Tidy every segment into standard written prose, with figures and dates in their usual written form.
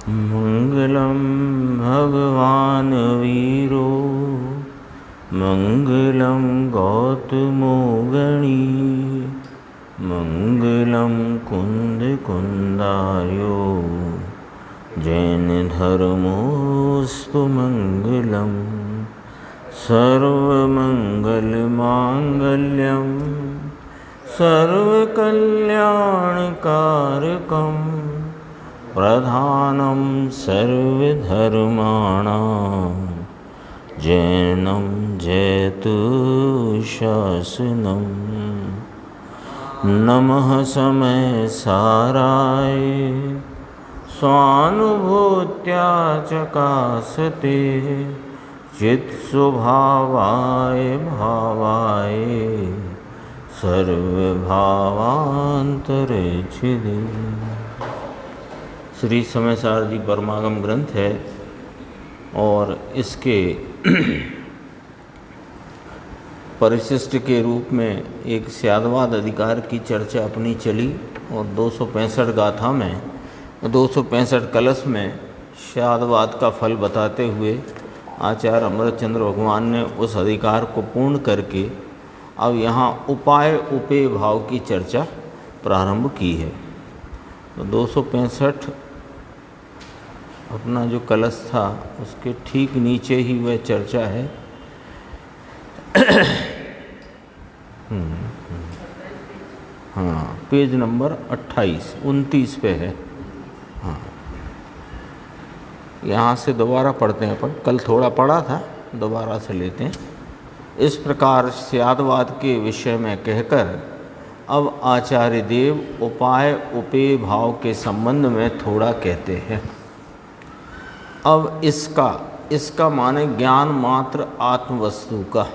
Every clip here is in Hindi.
मंगलम भगवान वीरो मंगलम गौतमो गणी मंगलम कुंद कुंदार्यो जैन धर्मोस्तु मंगलम सर्वमंगलमांगल्यम सर्वकल्याणकारकम प्रधानम सर्वधर्माणां जैनं जयतु शासनम। नमः समय साराय स्वानुभूत्या चकासते चित्स्वभावाय भावाय सर्वभावांतरेच्छिदे। श्री समय सार जी परमागम ग्रंथ है और इसके परिशिष्ट के रूप में एक स्यादवाद अधिकार की चर्चा अपनी चली और 265 गाथा में 265 कलश में स्यादवाद का फल बताते हुए आचार्य अमृतचंद्र भगवान ने उस अधिकार को पूर्ण करके अब यहाँ उपाय उपेय भाव की चर्चा प्रारंभ की है। तो 265 अपना जो कलश था उसके ठीक नीचे ही वह चर्चा है। हाँ, पेज नंबर 29 पे है। हाँ, यहाँ से दोबारा पढ़ते हैं अपन, कल थोड़ा पढ़ा था, दोबारा से लेते हैं। इस प्रकार स्यादवाद के विषय में कहकर अब आचार्य देव उपाय उपेय भाव के संबंध में थोड़ा कहते हैं। अब इसका माने ज्ञान मात्र आत्मवस्तु का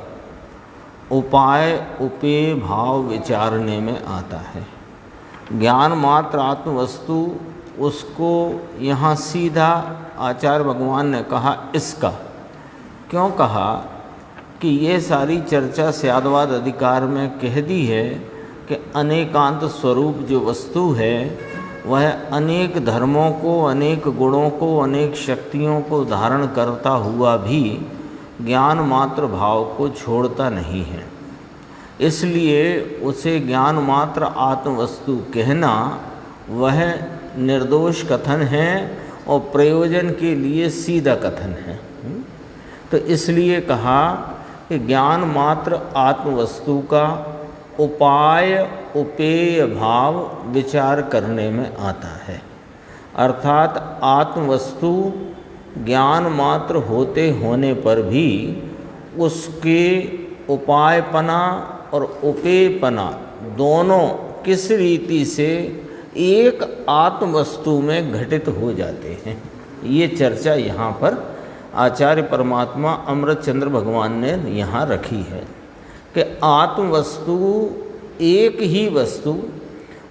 उपाय उपेय भाव विचारने में आता है। ज्ञान मात्र आत्मवस्तु उसको यहाँ सीधा आचार्य भगवान ने कहा इसका। क्यों कहा कि ये सारी चर्चा स्यादवाद अधिकार में कह दी है कि अनेकांत स्वरूप जो वस्तु है वह अनेक धर्मों को, अनेक गुणों को, अनेक शक्तियों को धारण करता हुआ भी ज्ञान मात्र भाव को छोड़ता नहीं है। इसलिए उसे ज्ञान मात्र आत्मवस्तु कहना वह निर्दोष कथन है और प्रयोजन के लिए सीधा कथन है। तो इसलिए कहा कि ज्ञान मात्र आत्मवस्तु का उपाय उपेय भाव विचार करने में आता है। अर्थात आत्मवस्तु ज्ञान मात्र होने पर भी उसके उपायपना और उपेयपना दोनों किस रीति से एक आत्मवस्तु में घटित हो जाते हैं, ये चर्चा यहाँ पर आचार्य परमात्मा अमृतचंद्र भगवान ने यहाँ रखी है कि आत्मवस्तु एक ही वस्तु,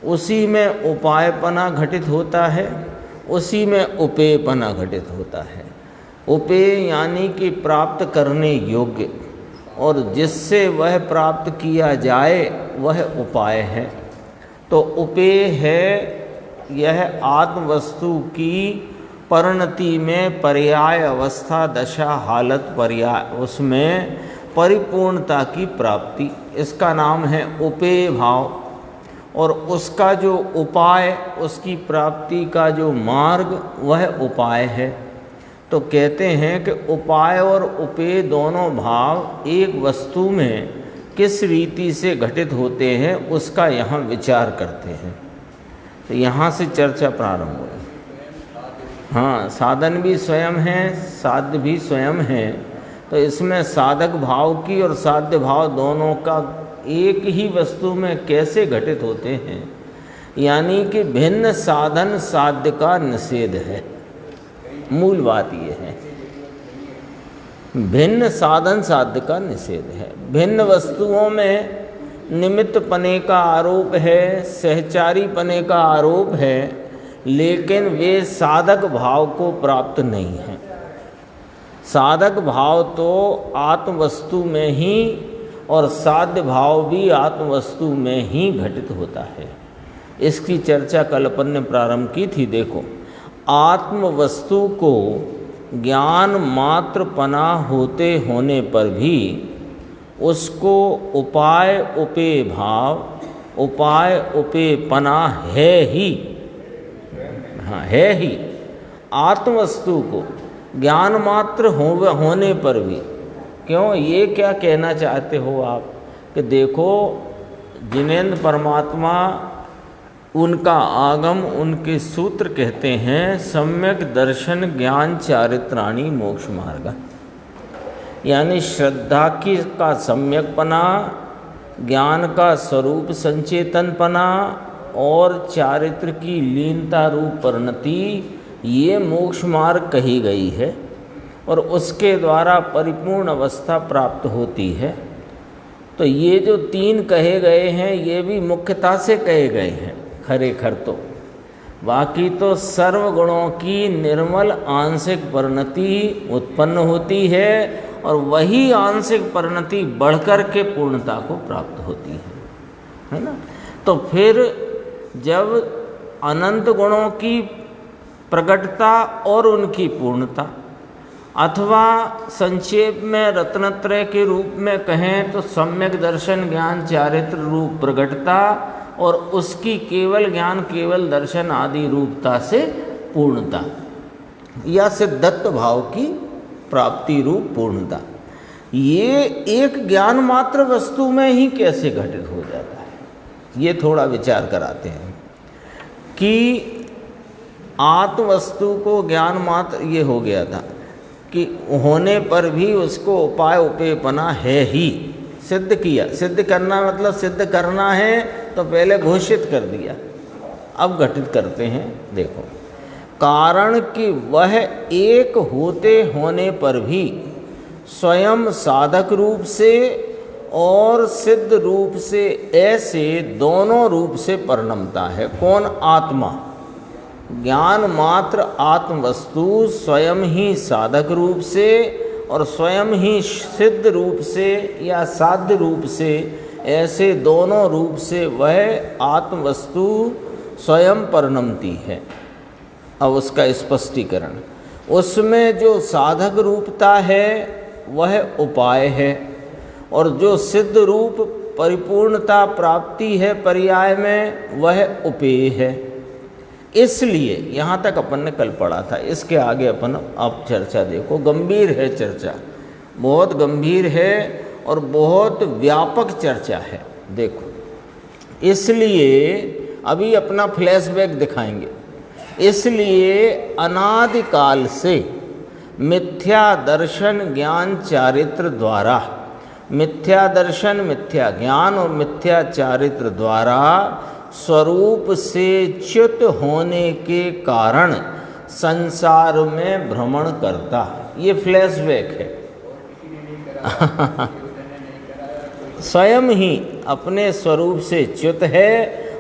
उसी में उपायपना घटित होता है, उसी में उपेयपना घटित होता है। उपेय यानी कि प्राप्त करने योग्य, और जिससे वह प्राप्त किया जाए वह उपाय है। तो उपेय है यह आत्मवस्तु की परिणति में पर्याय अवस्था, दशा, हालत, पर्याय, उसमें परिपूर्णता की प्राप्ति, इसका नाम है उपेय भाव। और उसका जो उपाय, उसकी प्राप्ति का जो मार्ग वह उपाय है। तो कहते हैं कि उपाय और उपेय दोनों भाव एक वस्तु में किस रीति से घटित होते हैं उसका यहाँ विचार करते हैं। तो यहाँ से चर्चा प्रारंभ हुई। हाँ, साधन भी स्वयं है, साध्य भी स्वयं है। तो इसमें साधक भाव की और साध्य भाव दोनों का एक ही वस्तु में कैसे घटित होते हैं, यानी कि भिन्न साधन साध्य का निषेध है। मूल बात ये है, भिन्न साधन साध्य का निषेध है। भिन्न वस्तुओं में निमित्त पने का आरोप है, सहचारी पने का आरोप है, लेकिन वे साधक भाव को प्राप्त नहीं हैं। साधक भाव तो आत्मवस्तु में ही और साध्य भाव भी आत्मवस्तु में ही घटित होता है। इसकी चर्चा कल अपन ने प्रारंभ की थी। देखो, आत्म वस्तु को ज्ञान मात्र पना होते होने पर भी उसको उपाय उपेय भाव, उपाय उपेय पना है ही, हाँ है ही। आत्मवस्तु को ज्ञान मात्र होने पर भी, क्यों, ये क्या कहना चाहते हो आप कि देखो जिनेंद्र परमात्मा, उनका आगम, उनके सूत्र कहते हैं सम्यक दर्शन ज्ञान चारित्राणी मोक्ष मार्ग, यानी श्रद्धा की का सम्यकपना, ज्ञान का स्वरूप संचेतनपना और चारित्र की लीनता रूप परिणति, ये मोक्ष मार्ग कही गई है और उसके द्वारा परिपूर्ण अवस्था प्राप्त होती है। तो ये जो तीन कहे गए हैं ये भी मुख्यता से कहे गए हैं खरेखर तो, बाकी तो सर्वगुणों की निर्मल आंशिक परिणति उत्पन्न होती है और वही आंशिक परिणति बढ़कर के पूर्णता को प्राप्त होती है ना। तो फिर जब अनंत गुणों की प्रकटता और उनकी पूर्णता, अथवा संक्षेप में रत्नत्रय के रूप में कहें तो सम्यक दर्शन ज्ञान चारित्र रूप प्रकटता और उसकी केवल ज्ञान केवल दर्शन आदि रूपता से पूर्णता, या सिद्धत्व भाव की प्राप्ति रूप पूर्णता, ये एक ज्ञान मात्र वस्तु में ही कैसे घटित हो जाता है, ये थोड़ा विचार कराते हैं कि आत्मवस्तु को ज्ञान मात्र, ये हो गया था कि होने पर भी उसको उपाय उपेयपना है ही, सिद्ध किया। सिद्ध करना मतलब सिद्ध करना है तो पहले घोषित कर दिया, अब घटित करते हैं। देखो, कारण कि वह एक होते होने पर भी स्वयं साधक रूप से और सिद्ध रूप से, ऐसे दोनों रूप से परिणमता है। कौन? आत्मा। ज्ञान मात्र आत्म वस्तु स्वयं ही साधक रूप से और स्वयं ही सिद्ध रूप से या साध्य रूप से, ऐसे दोनों रूप से वह आत्म वस्तु स्वयं परिणमती है। अब उसका स्पष्टीकरण, उसमें जो साधक रूपता है वह उपाय है और जो सिद्ध रूप परिपूर्णता प्राप्ति है पर्याय में वह उपेय है। इसलिए यहाँ तक अपन ने कल पढ़ा था, इसके आगे अपन अब चर्चा देखो, गंभीर है चर्चा, बहुत गंभीर है और बहुत व्यापक चर्चा है। देखो, इसलिए अभी अपना फ्लैशबैक दिखाएंगे। इसलिए अनादिकाल से मिथ्या दर्शन ज्ञान चारित्र द्वारा, मिथ्या दर्शन मिथ्या ज्ञान और मिथ्या चारित्र द्वारा स्वरूप से च्युत होने के कारण संसार में भ्रमण करता। ये फ्लैशबैक है। स्वयं ही अपने स्वरूप से च्युत है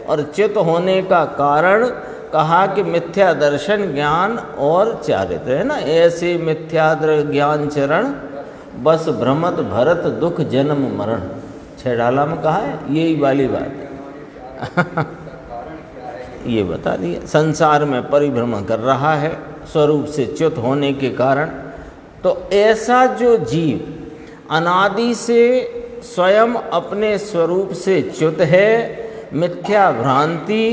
और च्युत होने का कारण कहा कि मिथ्या दर्शन ज्ञान और चारित्र है ना। ऐसे मिथ्या ज्ञान चरण बस भ्रमत भरत दुख जन्म मरण, छेड़ाला में कहा है, यही वाली बात है। ये बता दिया, संसार में परिभ्रमण कर रहा है स्वरूप से च्युत होने के कारण। तो ऐसा जो जीव अनादि से स्वयं अपने स्वरूप से च्युत है, मिथ्या भ्रांति,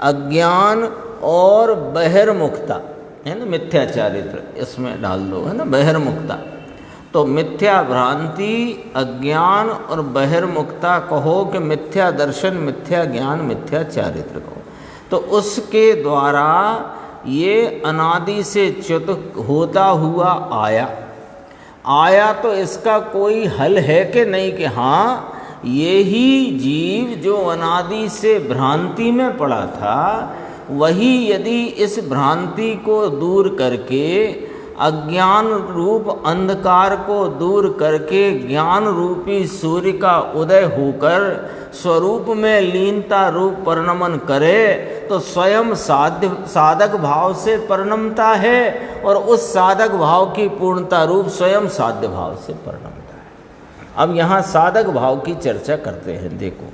अज्ञान और बहिर्मुखता है ना, मिथ्या चारित्र इसमें डाल दो, है ना, बहिर्मुखता। तो मिथ्या भ्रांति, अज्ञान और बहिर्मुखता कहो कि मिथ्या दर्शन, मिथ्या ज्ञान, मिथ्या चारित्र कहो, तो उसके द्वारा ये अनादि से च्युत होता हुआ आया तो इसका कोई हल है कि नहीं कि हाँ ये ही जीव जो अनादि से भ्रांति में पड़ा था, वही यदि इस भ्रांति को दूर करके, अज्ञान रूप अंधकार को दूर करके ज्ञान रूपी सूर्य का उदय होकर स्वरूप में लीनता रूप परिणमन करे तो स्वयं साधक भाव से परिणमता है और उस साधक भाव की पूर्णता रूप स्वयं साध्य भाव से परिणमता है। अब यहाँ साधक भाव की चर्चा करते हैं। देखो,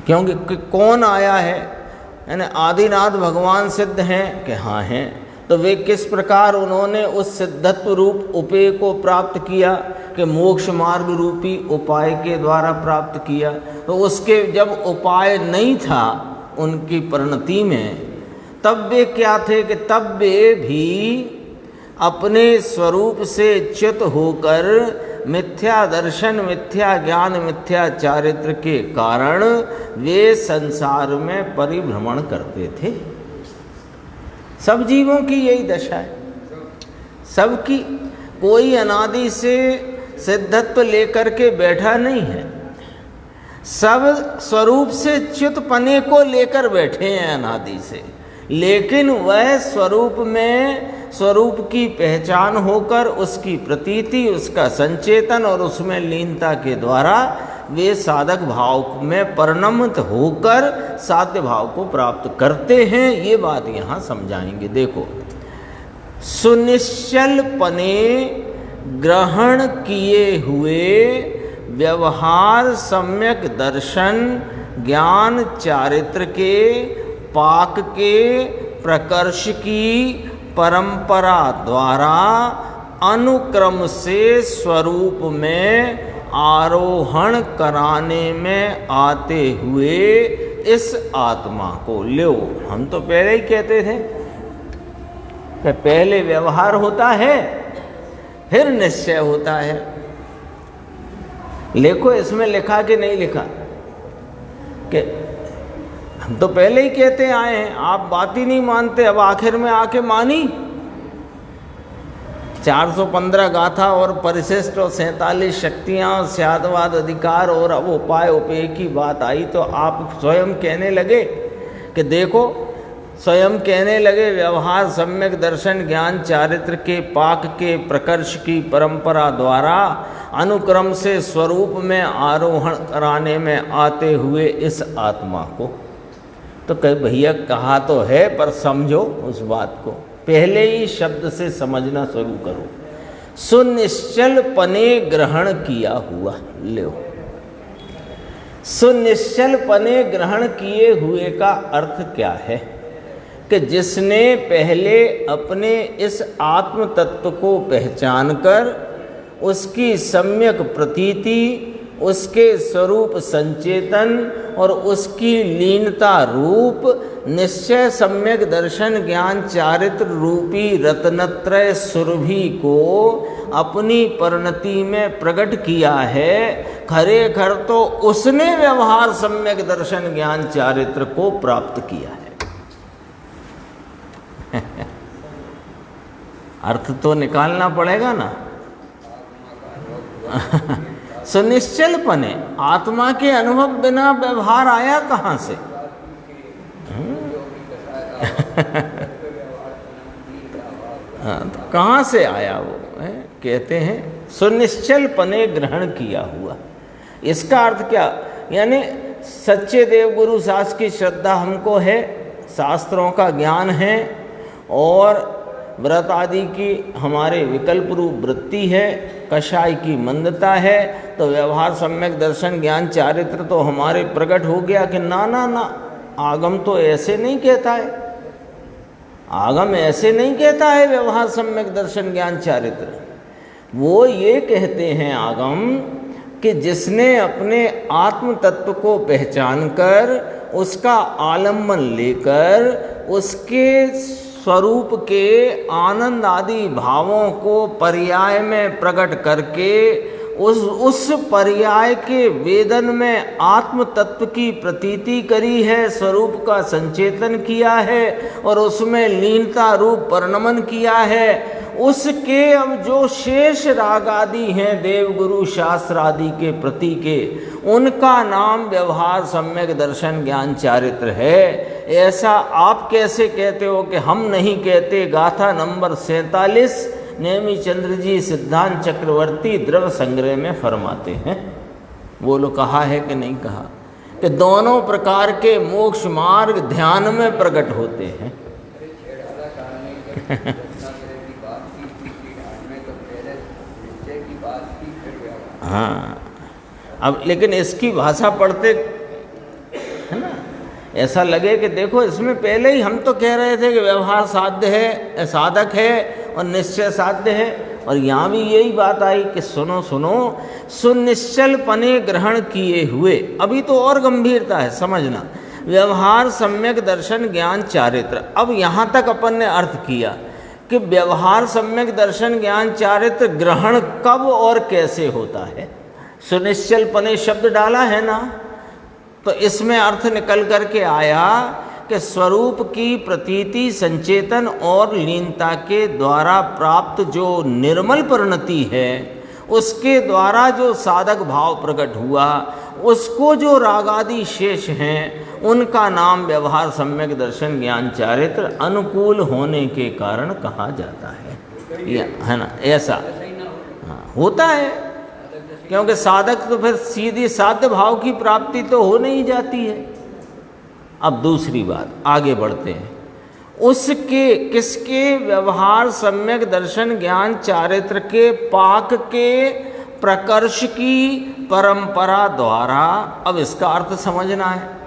क्योंकि कौन आया है यानी आदिनाथ भगवान सिद्ध हैं कि हाँ हैं, तो वे किस प्रकार उन्होंने उस सिद्धत्व रूप उपेय को प्राप्त किया कि मोक्ष मार्ग रूपी उपाय के द्वारा प्राप्त किया। तो उसके जब उपाय नहीं था उनकी परिणति में, तब वे क्या थे कि तब वे भी अपने स्वरूप से च्युत होकर मिथ्या दर्शन, मिथ्या ज्ञान, मिथ्या चारित्र के कारण वे संसार में परिभ्रमण करते थे। सब जीवों की यही दशा है, सबकी। कोई अनादि से सिद्धत्व लेकर के बैठा नहीं है, सब स्वरूप से च्युतपने को लेकर बैठे हैं अनादि से, लेकिन वह स्वरूप में स्वरूप की पहचान होकर उसकी प्रतीति, उसका संचेतन और उसमें लीनता के द्वारा वे साधक भाव में परिणमित होकर साध्य भाव को प्राप्त करते हैं। ये बात यहाँ समझाएंगे। देखो, सुनिश्चलपने ग्रहण किए हुए व्यवहार सम्यक दर्शन ज्ञान चारित्र के पाक के प्रकर्ष की परंपरा द्वारा अनुक्रम से स्वरूप में आरोहण कराने में आते हुए इस आत्मा को लो। हम तो पहले ही कहते थे कि पहले व्यवहार होता है फिर निश्चय होता है। देखो इसमें लिखा कि नहीं लिखा कि हम तो पहले ही कहते आए हैं, आप बात ही नहीं मानते, अब आखिर में आके मानी। 415 गाथा और परिशिष्ट और 47 शक्तियाँ और स्यादवाद अधिकार और अब उपाय उपेय की बात आई तो आप स्वयं कहने लगे कि देखो, स्वयं कहने लगे व्यवहार सम्यक दर्शन ज्ञान चारित्र के पाक के प्रकर्ष की परंपरा द्वारा अनुक्रम से स्वरूप में आरोहण कराने में आते हुए इस आत्मा को। तो कहे भैया कहा तो है पर समझो उस बात को, पहले ही शब्द से समझना शुरू करो। सुनिश्चल पने ग्रहण किया हुआ, लो। सुनिश्चल पने ग्रहण किए हुए का अर्थ क्या है कि जिसने पहले अपने इस आत्म तत्व को पहचान कर उसकी सम्यक प्रतीति, उसके स्वरूप संचेतन और उसकी लीनता रूप निश्चय सम्यक दर्शन ज्ञान चारित्र रूपी रत्नत्रय सुरभि को अपनी परिणति में प्रकट किया है, खरेखर तो उसने व्यवहार सम्यक दर्शन ज्ञान चारित्र को प्राप्त किया है। अर्थ तो निकालना पड़ेगा ना। सुनिश्चलपने, आत्मा के अनुभव बिना व्यवहार आया कहाँ से? तो कहाँ से आया वो है? कहते हैं सुनिश्चलपने ग्रहण किया हुआ। इसका अर्थ क्या? यानी सच्चे देवगुरु शास्त्र की श्रद्धा हमको है, शास्त्रों का ज्ञान है और व्रत आदि की हमारे विकल्प रूप वृत्ति है, कषाय की मंदता है, तो व्यवहार सम्यक दर्शन ज्ञान चारित्र तो हमारे प्रकट हो गया कि ना ना ना, आगम तो ऐसे नहीं कहता है, आगम ऐसे नहीं कहता है व्यवहार सम्यक दर्शन ज्ञान चारित्र। वो ये कहते हैं आगम कि जिसने अपने आत्म तत्व को पहचान कर उसका आलम्बन लेकर उसके स्वरूप के आनंद आदि भावों को पर्याय में प्रकट करके उस पर्याय के वेदन में आत्म तत्व की प्रतीति करी है, स्वरूप का संचेतन किया है और उसमें लीनता रूप परिणमन किया है, उसके अब जो शेष राग आदि हैं देवगुरु शास्त्र आदि के प्रति के, उनका नाम व्यवहार सम्यक दर्शन ज्ञान चारित्र है। ऐसा आप कैसे कहते हो कि हम नहीं कहते? गाथा नंबर 47 नेमी चंद्र जी सिद्धांत चक्रवर्ती द्रव्य संग्रह में फरमाते हैं। बोलो कहा है कि नहीं कहा कि दोनों प्रकार के मोक्ष मार्ग ध्यान में प्रकट होते हैं। हाँ, अब लेकिन इसकी भाषा पढ़ते है ना, ऐसा लगे कि देखो इसमें पहले ही हम तो कह रहे थे कि व्यवहार साध्य है, साधक है और निश्चय साध्य है, और यहाँ भी यही बात आई कि सुनो सुनो, सुनिश्चल पने ग्रहण किए हुए। अभी तो और गंभीरता है, समझना। व्यवहार सम्यक दर्शन ज्ञान चारित्र। अब यहाँ तक अपन ने अर्थ किया कि व्यवहार सम्यक दर्शन ज्ञान चारित्र ग्रहण कब और कैसे होता है। सुनिश्चल पने शब्द डाला है ना, तो इसमें अर्थ निकल करके आया कि स्वरूप की प्रतीति संचेतन और लीनता के द्वारा प्राप्त जो निर्मल परिणति है, उसके द्वारा जो साधक भाव प्रकट हुआ, उसको जो रागादि शेष हैं उनका नाम व्यवहार सम्यक दर्शन ज्ञान चारित्र अनुकूल होने के कारण कहा जाता है। है ना, ऐसा हाँ होता है, क्योंकि साधक तो फिर सीधी साध्य भाव की प्राप्ति तो हो नहीं जाती है। अब दूसरी बात, आगे बढ़ते हैं। उसके किसके व्यवहार सम्यक दर्शन ज्ञान चारित्र के पाक के प्रकर्ष की परंपरा द्वारा। अब इसका अर्थ समझना है।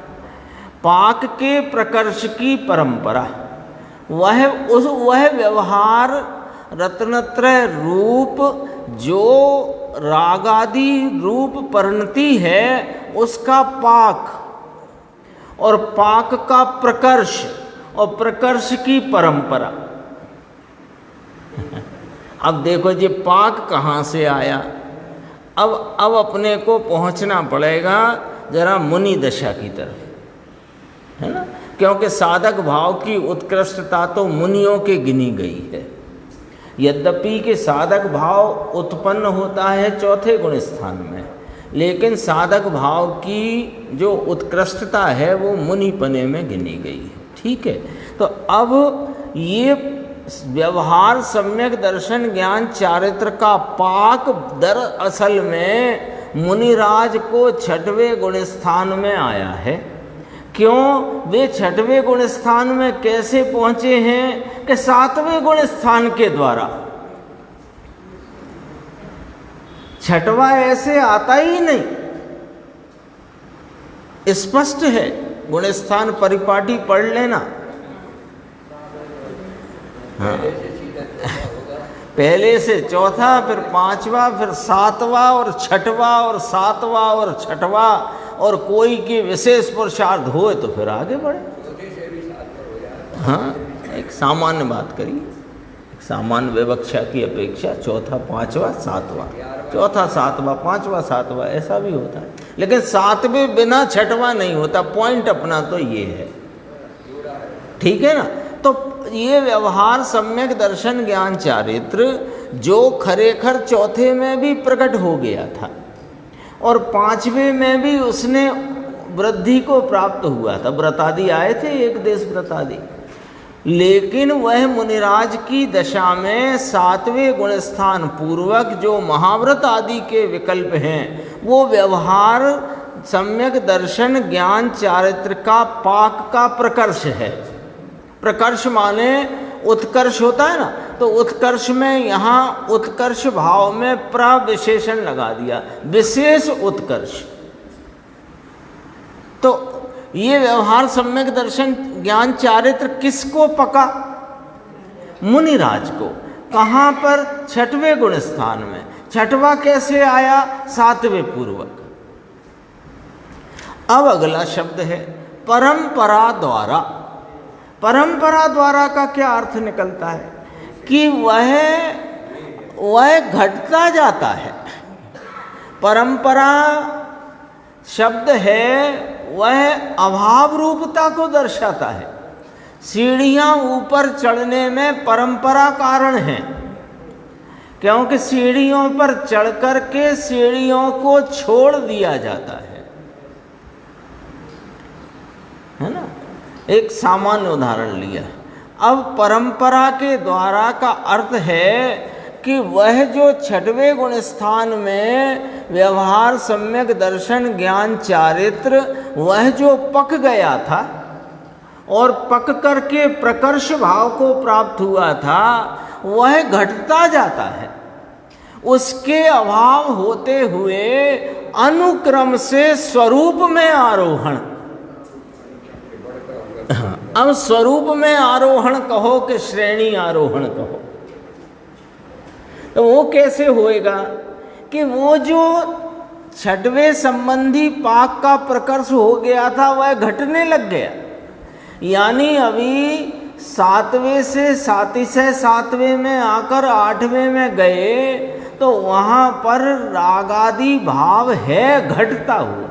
पाक के प्रकर्ष की परंपरा, वह व्यवहार रत्नत्रय रूप जो रागादि रूप परिणति है, उसका पाक और पाक का प्रकर्ष और प्रकर्ष की परंपरा। अब देखो जी, पाक कहाँ से आया। अब अपने को पहुँचना पड़ेगा जरा मुनि दशा की तरफ, है ना, क्योंकि साधक भाव की उत्कृष्टता तो मुनियों के गिनी गई है। यद्यपि कि साधक भाव उत्पन्न होता है चौथे गुण स्थान में, लेकिन साधक भाव की जो उत्कृष्टता है वो मुनिपने में गिनी गई है। ठीक है, तो अब ये व्यवहार सम्यक दर्शन ज्ञान चारित्र का पाक दरअसल में मुनिराज को छठवें गुण स्थान में आया है। क्यों? वे छठवें गुण स्थान में कैसे पहुंचे हैं कि सातवें गुण स्थान के द्वारा। छठवा ऐसे आता ही नहीं, स्पष्ट है। गुण स्थान परिपाटी पढ़ लेना। हाँ। पहले से चौथा, फिर पांचवा, फिर सातवां और छठवा और सातवां और छठवा, और कोई की विशेष पुरुषार्थ हो तो फिर आगे बढ़े। हाँ, एक सामान्य बात करिए, एक सामान्य विवक्षा की अपेक्षा चौथा पांचवा सातवां, चौथा सातवां पांचवा सातवां ऐसा भी होता है, लेकिन सातवें बिना छठवां नहीं होता। पॉइंट अपना तो ये है, ठीक है ना। तो ये व्यवहार सम्यक दर्शन ज्ञान चारित्र जो खरेखर चौथे में भी प्रकट हो गया था और पांचवें में भी उसने वृद्धि को प्राप्त हुआ था। व्रतादि आए थे, एक देश व्रतादि, लेकिन वह मुनिराज की दशा में सातवें गुण स्थान पूर्वक जो महाव्रत आदि के विकल्प हैं, वो व्यवहार सम्यक दर्शन ज्ञान चारित्र का पाक का प्रकर्ष है। प्रकर्ष माने उत्कर्ष होता है ना, तो उत्कर्ष में यहाँ उत्कर्ष भाव में प्रविशेषण लगा दिया, विशेष उत्कर्ष। तो ये व्यवहार सम्यक दर्शन ज्ञान चारित्र किसको पका? मुनिराज को। कहाँ पर? छठवें गुण स्थान में। छठवा कैसे आया? सातवें पूर्वक। अब अगला शब्द है परंपरा द्वारा। परंपरा द्वारा का क्या अर्थ निकलता है कि वह घटता जाता है। परंपरा शब्द है वह अभाव रूपता को दर्शाता है। सीढ़ियाँ ऊपर चढ़ने में परंपरा कारण है, क्योंकि सीढ़ियों पर चढ़ कर के सीढ़ियों को छोड़ दिया जाता है ना। एक सामान्य उदाहरण लिया। अब परंपरा के द्वारा का अर्थ है कि वह जो छठवें गुण स्थान में व्यवहार सम्यक दर्शन ज्ञान चारित्र, वह जो पक गया था और पक करके प्रकर्ष भाव को प्राप्त हुआ था, वह घटता जाता है। उसके अभाव होते हुए अनुक्रम से स्वरूप में आरोहण। अब स्वरूप में आरोहण कहो कि श्रेणी आरोहण कहो, तो वो कैसे होएगा कि वो जो छठवें संबंधी पाक का प्रकर्ष हो गया था वह घटने लग गया। यानी अभी सातवें से सातिशय सातवें में आकर आठवें में गए तो वहाँ पर रागादि भाव है घटता हुआ,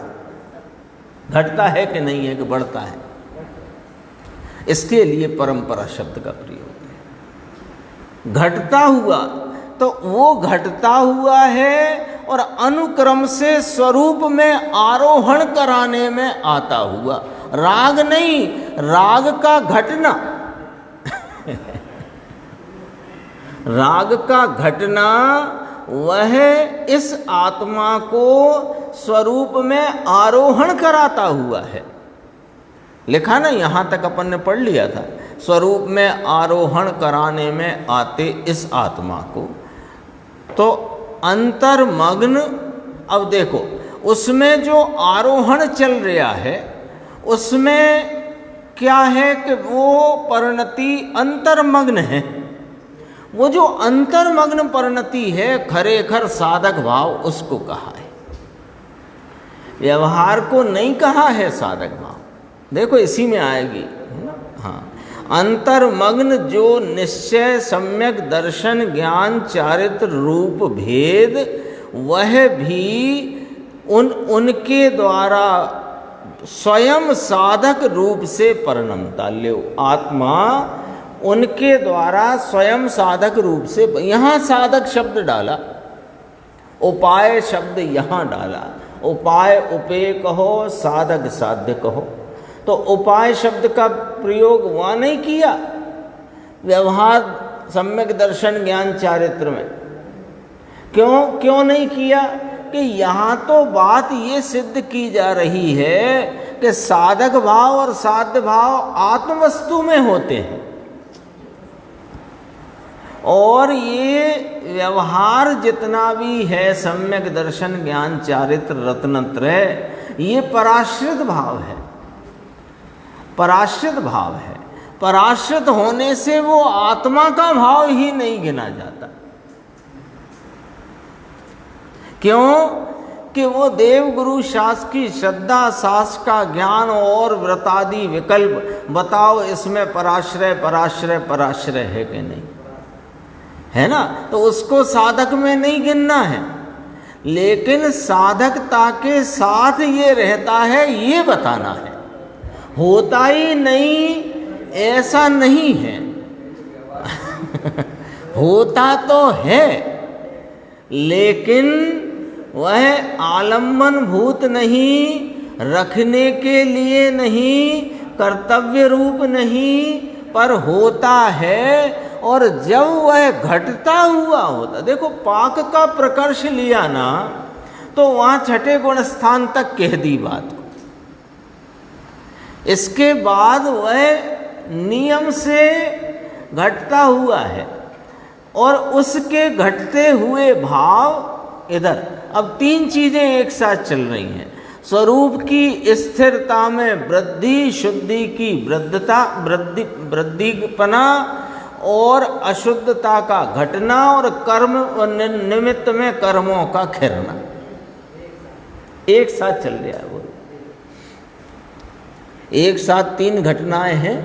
घटता है कि नहीं है कि बढ़ता है, इसके लिए परंपरा शब्द का प्रयोग है। घटता हुआ तो वो घटता हुआ है और अनुक्रम से स्वरूप में आरोहण कराने में आता हुआ, राग नहीं, राग का घटना राग का घटना वह इस आत्मा को स्वरूप में आरोहण कराता हुआ है। लिखा ना, यहाँ तक अपन ने पढ़ लिया था, स्वरूप में आरोहण कराने में आते इस आत्मा को। तो अंतर्मग्न, अब देखो उसमें जो आरोहण चल रहा है उसमें क्या है कि वो परिणति अंतर्मग्न है। वो जो अंतर्मग्न परिणति है खरेखर साधक भाव उसको कहा है, व्यवहार को नहीं कहा है साधक भाव। देखो इसी में आएगी, हाँ, अंतर्मग्न जो निश्चय सम्यक दर्शन ज्ञान चारित्र रूप भेद, वह भी उनके द्वारा स्वयं साधक रूप से परिणमता ले। आत्मा उनके द्वारा स्वयं साधक रूप से, यहाँ साधक शब्द डाला, उपाय शब्द यहाँ डाला, उपाय उपेय कहो, साधक साध्य कहो। तो उपाय शब्द का प्रयोग वहाँ नहीं किया व्यवहार सम्यक दर्शन ज्ञान चारित्र में। क्यों नहीं किया कि यहाँ तो बात ये सिद्ध की जा रही है कि साधक भाव और साध्य भाव आत्मवस्तु में होते हैं, और ये व्यवहार जितना भी है सम्यक दर्शन ज्ञान चारित्र रत्नत्रय, ये पराश्रित भाव है, पराश्रित भाव है। पराश्रित होने से वो आत्मा का भाव ही नहीं गिना जाता। क्यों कि वो देव गुरु शास्त्र की श्रद्धा, शास्त्र का ज्ञान और व्रतादि विकल्प, बताओ इसमें पराश्रय पराश्रय पराश्रय है कि नहीं, है ना? तो उसको साधक में नहीं गिनना है, लेकिन साधकता के साथ ये रहता है ये बताना है। होता ही नहीं ऐसा नहीं है होता तो है, लेकिन वह आलम्बन भूत नहीं, रखने के लिए नहीं, कर्तव्य रूप नहीं, पर होता है। और जब वह घटता हुआ होता, देखो पाक का प्रकर्ष लिया ना तो वहाँ छठे गुण स्थान तक कह दी बात को। इसके बाद वह नियम से घटता हुआ है और उसके घटते हुए भाव इधर। अब तीन चीजें एक साथ चल रही हैं, स्वरूप की स्थिरता में वृद्धि, शुद्धि की वृद्धता, वृद्धिपना और अशुद्धता का घटना, और कर्म निमित्त में कर्मों का खिरना, एक साथ चल रहा है। वो एक साथ तीन घटनाएं हैं।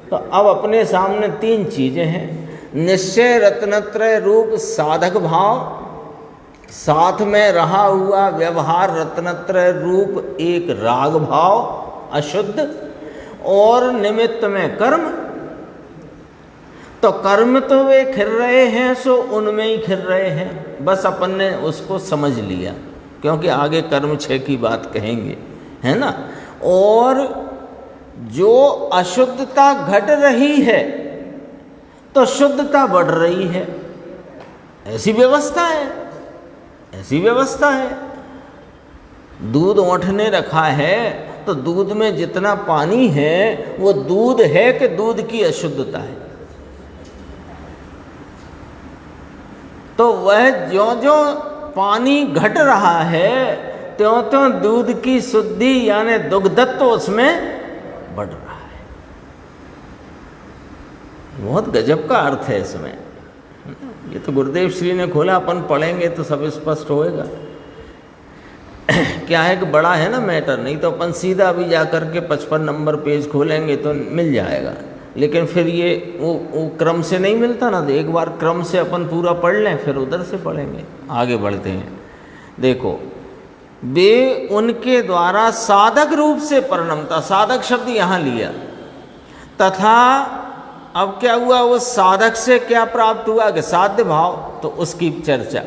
तो अब अपने सामने तीन चीजें हैं, निश्चय रत्नत्रय रूप साधक भाव, साथ में रहा हुआ व्यवहार रत्नत्रय रूप एक राग भाव अशुद्ध, और निमित्त में कर्म। तो कर्म तो वे खिर रहे हैं सो उनमें ही खिर रहे हैं, बस अपन ने उसको समझ लिया, क्योंकि आगे कर्म 6 की बात कहेंगे, है ना। और जो अशुद्धता घट रही है तो शुद्धता बढ़ रही है, ऐसी व्यवस्था है, ऐसी व्यवस्था है। दूध औंठने रखा है तो दूध में जितना पानी है वो दूध है कि दूध की अशुद्धता है। तो वह जो पानी घट रहा है त्यों दूध की शुद्धि यानी दुग्धत्व उसमें बढ़ रहा है। बहुत गजब का अर्थ है इसमें। ये तो गुरुदेव श्री ने खोला, अपन पढ़ेंगे तो सब स्पष्ट होएगा। क्या है कि बड़ा है ना मैटर, नहीं तो अपन सीधा भी जा कर के 55 नंबर पेज खोलेंगे तो मिल जाएगा, लेकिन फिर ये वो क्रम से नहीं मिलता ना। तो एक बार क्रम से अपन पूरा पढ़ लें, फिर उधर से पढ़ेंगे। आगे बढ़ते हैं। देखो, वे उनके द्वारा साधक रूप से परिणमता, साधक शब्द यहाँ लिया, तथा अब क्या हुआ, वो साधक से क्या प्राप्त हुआ कि साध्य भाव, तो उसकी चर्चा।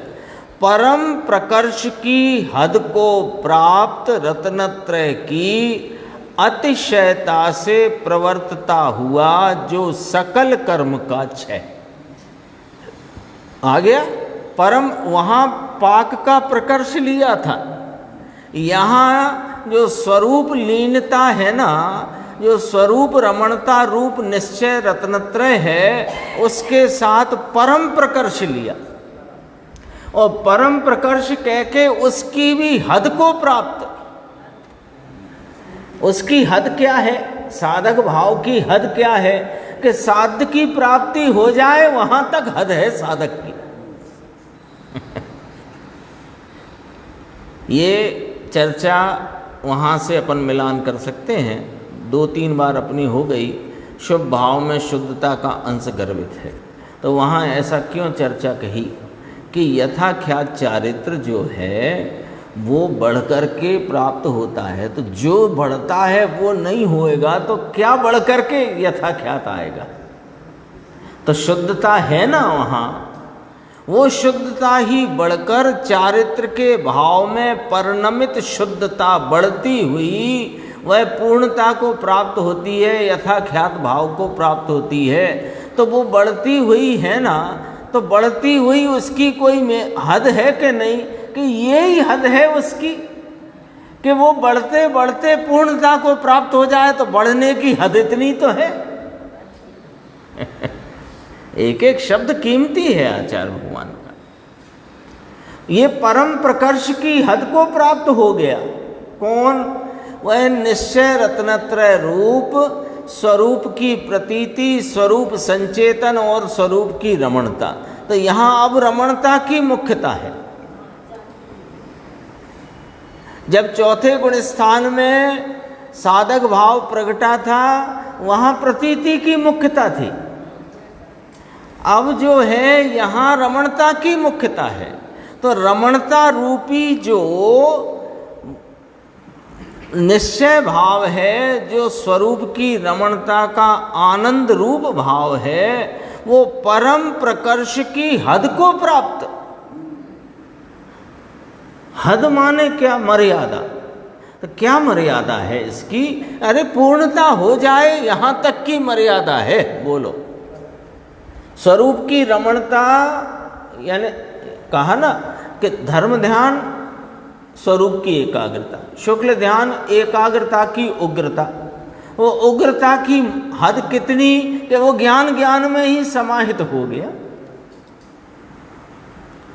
परम प्रकर्ष की हद को प्राप्त रत्नत्रय की अतिशयता से प्रवर्तता हुआ, जो सकल कर्म का क्षय। आ गया परम, वहाँ पाक का प्रकर्ष लिया था, यहाँ जो स्वरूप लीनता है ना, जो स्वरूप रमणता रूप निश्चय रत्नत्रय है, उसके साथ परम प्रकर्ष लिया। और परम प्रकर्ष कह के उसकी भी हद को प्राप्त। उसकी हद क्या है? साधक भाव की हद क्या है कि साध्य की प्राप्ति हो जाए, वहां तक हद है साधक की। ये चर्चा वहाँ से अपन मिलान कर सकते हैं। 2-3 बार अपनी हो गई। शुभ भाव में शुद्धता का अंश गर्भित है, तो वहाँ ऐसा क्यों चर्चा कही कि यथाख्यात चारित्र जो है वो बढ़ कर के प्राप्त होता है। तो जो बढ़ता है वो नहीं होएगा तो क्या बढ़ कर के यथाख्यात आएगा? तो शुद्धता है ना वहाँ, वो शुद्धता ही बढ़कर चारित्र के भाव में परिणमित शुद्धता बढ़ती हुई वह पूर्णता को प्राप्त होती है, यथाख्यात भाव को प्राप्त होती है। तो वो बढ़ती हुई है ना, तो बढ़ती हुई उसकी कोई हद है कि नहीं, कि ये ही हद है उसकी कि वो बढ़ते बढ़ते पूर्णता को प्राप्त हो जाए। तो बढ़ने की हद इतनी तो है। एक एक शब्द कीमती है आचार्य भगवान का। ये परम प्रकर्ष की हद को प्राप्त हो गया। कौन? वह निश्चय रत्नत्रय रूप स्वरूप की प्रतीति, स्वरूप संचेतन और स्वरूप की रमणता। तो यहाँ अब रमणता की मुख्यता है। जब चौथे गुण स्थान में साधक भाव प्रगटा था, वहाँ प्रतीति की मुख्यता थी। अब जो है यहाँ रमणता की मुख्यता है। तो रमणता रूपी जो निश्चय भाव है, जो स्वरूप की रमणता का आनंद रूप भाव है, वो परम प्रकर्ष की हद को प्राप्त। हद माने क्या? मर्यादा। तो क्या मर्यादा है इसकी? अरे पूर्णता हो जाए यहां तक की मर्यादा है। बोलो, स्वरूप की रमणता, यानी कहा ना कि धर्म ध्यान स्वरूप की एकाग्रता, शुक्ल ध्यान एकाग्रता की उग्रता। वो उग्रता की हद कितनी कि वो ज्ञान ज्ञान में ही समाहित हो गया।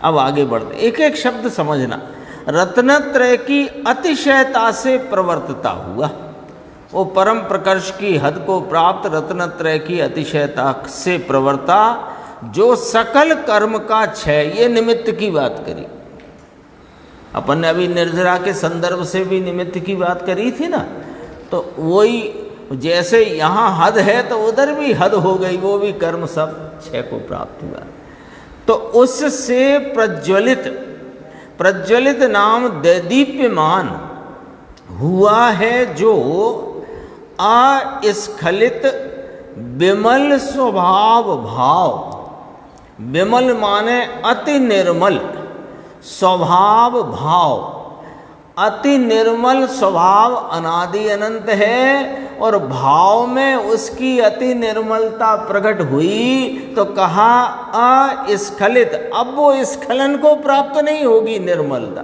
अब आगे बढ़ते, एक एक शब्द समझना। रत्नत्रय की अतिशयता से प्रवर्तता हुआ, वो परम प्रकर्ष की हद को प्राप्त रत्नत्रय की अतिशयता से प्रवर्ता, जो सकल कर्म का क्षय। ये निमित्त की बात करी अपन ने अभी, निर्जरा के संदर्भ से भी निमित्त की बात करी थी ना। तो वही जैसे यहाँ हद है तो उधर भी हद हो गई, वो भी कर्म सब क्षय को प्राप्त हुआ। तो उससे प्रज्वलित नाम दीप्यमान हुआ है, जो अस्खलित विमल स्वभाव भाव। विमल माने अति निर्मल, स्वभाव भाव। अति निर्मल स्वभाव अनादि अनंत है, और भाव में उसकी अति निर्मलता प्रकट हुई तो कहा अस्खलित। अब वो स्खलन को प्राप्त नहीं होगी निर्मलता,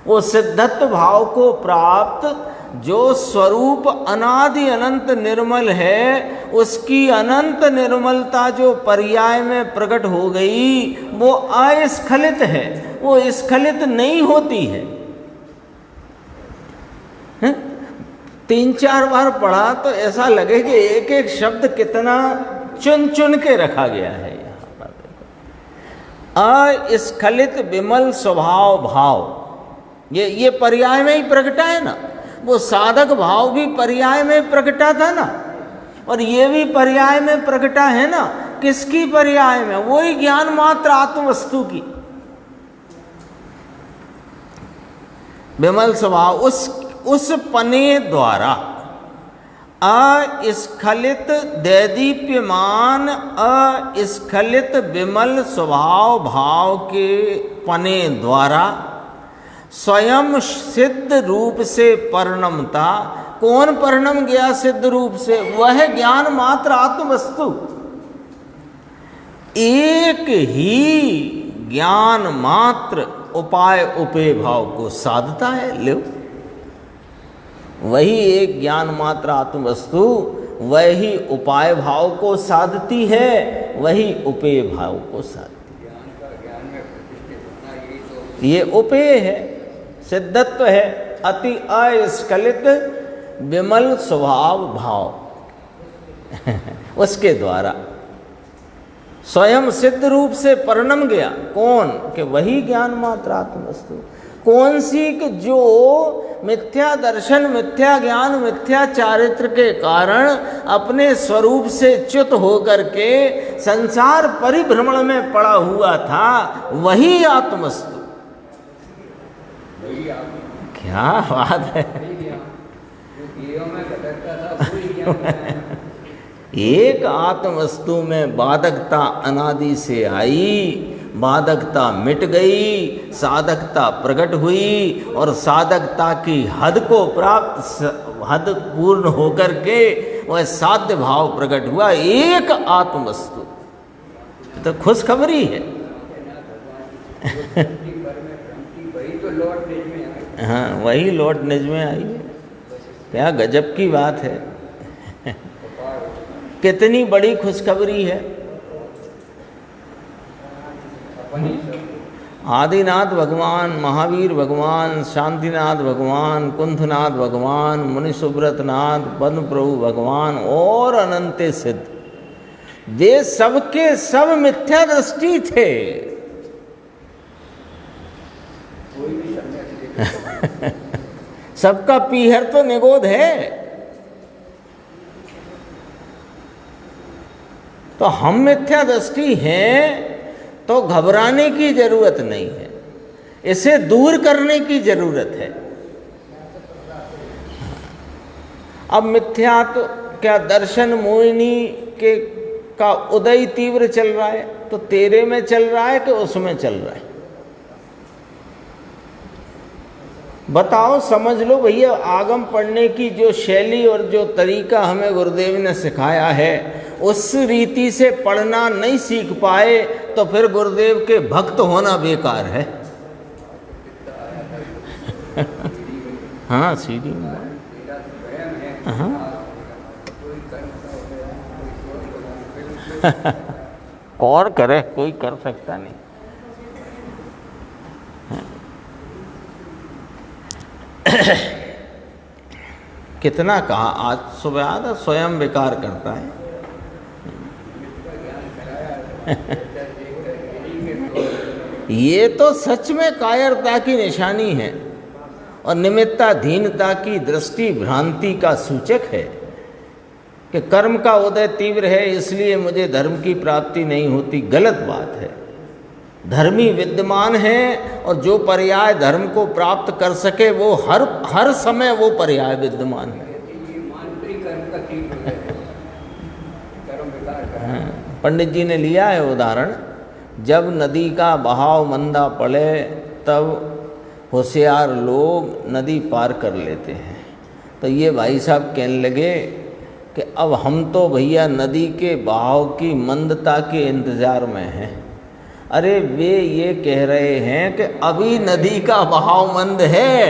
वो सिद्धत्व भाव को प्राप्त। जो स्वरूप अनादि अनंत निर्मल है, उसकी अनंत निर्मलता जो पर्याय में प्रकट हो गई, वो अस्खलित है, वो स्खलित नहीं होती है। 3-4 बार पढ़ा तो ऐसा लगे कि एक एक शब्द कितना चुन चुन के रखा गया है यहाँ पर। अस्खलित विमल स्वभाव भाव, ये पर्याय में ही प्रगटा है ना। वो साधक भाव भी पर्याय में प्रगटा था ना, और ये भी पर्याय में प्रगटा है ना। किसकी पर्याय में? वही ज्ञान मात्र आत्म वस्तु की। विमल स्वभाव उस पने द्वारा अस्खलित दैदीप्यमान अस्खलित विमल स्वभाव भाव के पने द्वारा स्वयं सिद्ध रूप से परिणमता। कौन परिणम गया सिद्ध रूप से? वह ज्ञान मात्र आत्म वस्तु। एक ही ज्ञान मात्र उपाय उपेय भाव को साधता है। लो, वही एक ज्ञान मात्र आत्म वस्तु वही उपाय भाव को साधती है, वही उपेय भाव को साधती है। ये उपेय है, सिद्धत्व है, अति अस्खलित विमल स्वभाव भाव उसके द्वारा स्वयं सिद्ध रूप से परिणम गया। कौन? कि वही ज्ञान मात्र आत्म वस्तु। कौन सी? कि जो मिथ्या दर्शन, मिथ्या ज्ञान, मिथ्या चारित्र के कारण अपने स्वरूप से च्युत होकर के संसार परिभ्रमण में पड़ा हुआ था, वही आत्म वस्तु। क्या बात है! एक आत्म वस्तु में बाधकता अनादि से आई, बाधकता मिट गई, साधकता प्रकट हुई, और साधकता की हद को प्राप्त, हद पूर्ण होकर के वह साध्य भाव प्रकट हुआ। एक आत्म वस्तु तो खुशखबरी है। हाँ, वही लौट निज में आई है। क्या गजब की बात है! कितनी बड़ी खुशखबरी है। आदिनाथ भगवान, महावीर भगवान, शांतिनाथ भगवान, कुंथनाथ भगवान, मुनि सुब्रतनाथ, पद्म प्रभु भगवान और अनंत सिद्ध, वे सबके सब मिथ्या दृष्टि थे। सबका पीहर तो निगोद है। तो हम मिथ्या दृष्टि हैं तो घबराने की जरूरत नहीं है, इसे दूर करने की जरूरत है। अब मिथ्या तो क्या दर्शन मोहिनी के का उदय तीव्र चल रहा है, तो तेरे में चल रहा है कि उसमें चल रहा है? बताओ, समझ लो भैया। आगम पढ़ने की जो शैली और जो तरीका हमें गुरुदेव ने सिखाया है, उस रीति से पढ़ना नहीं सीख पाए तो फिर गुरुदेव के भक्त होना बेकार है। हाँ, सीधी। हाँ। और करे, कोई कर सकता नहीं। कितना कहा, आज सुबह आधा स्वयं विकार करता है। ये तो सच में कायरता की निशानी है और निमित्ताधीनता की दृष्टि भ्रांति का सूचक है कि कर्म का उदय तीव्र है इसलिए मुझे धर्म की प्राप्ति नहीं होती। गलत बात है। धर्मी विद्यमान है और जो पर्याय धर्म को प्राप्त कर सके वो हर समय वो पर्याय विद्यमान है। पंडित जी ने लिया है उदाहरण, जब नदी का बहाव मंदा पड़े तब होशियार लोग नदी पार कर लेते हैं। तो ये भाई साहब कहने लगे कि अब हम तो भैया नदी के बहाव की मंदता के इंतज़ार में हैं। अरे वे ये कह रहे हैं कि अभी नदी का बहाव मंद है।